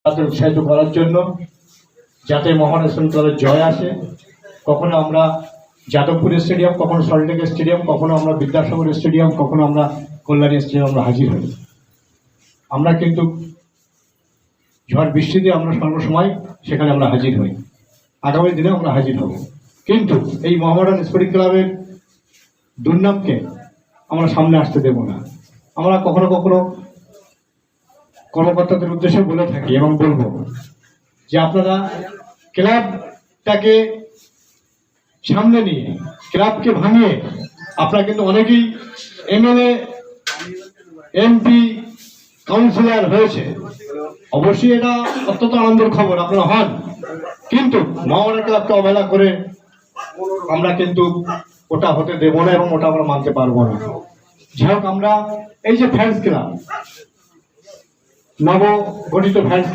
তাদের উৎসাহিত করার জন্য, যাতে মহান ইসলামী দলের জয় আসে। কখনো আমরা যাদবপুর স্টেডিয়াম, কখনো সল্টলেক স্টেডিয়াম, কখনো আমরা বিদ্যাসাগর স্টেডিয়াম, কখনো আমরা কল্যাণী স্টেডিয়াম আমরা হাজির হই। আমরা কিন্তু ঝড় বৃষ্টিতে আমরা সর্বসময় সেখানে আমরা হাজির হই, আগামী দিনে আমরা হাজির হব। কিন্তু এই মোহামেডান স্পোর্টিং ক্লাবের দুর্নামকে আমরা সামনে আসতে দেব না। আমরা কখনো কখনো কর্মকর্তাদের উদ্দেশ্যে বলে থাকি এবং বলবো যে আপনারা ক্লাবটাকে সামনে নিয়ে, ক্লাবকে ভাঙিয়ে আপনারা কিন্তু অনেকেই এমএলএ, এমপি, কাউন্সিলর হয়েছে। অবশ্যই এটা অত্যন্ত আনন্দের খবর, আপনারা হন, কিন্তু মোহামেডান ক্লাবকে অবহেলা করে আমরা কিন্তু ওটা হতে দেব না এবং ওটা আমরা মানতে পারবো না। যাই হোক, আমরা এই যে ফ্যান্স ক্লাব, নবগঠিত ফ্যান্স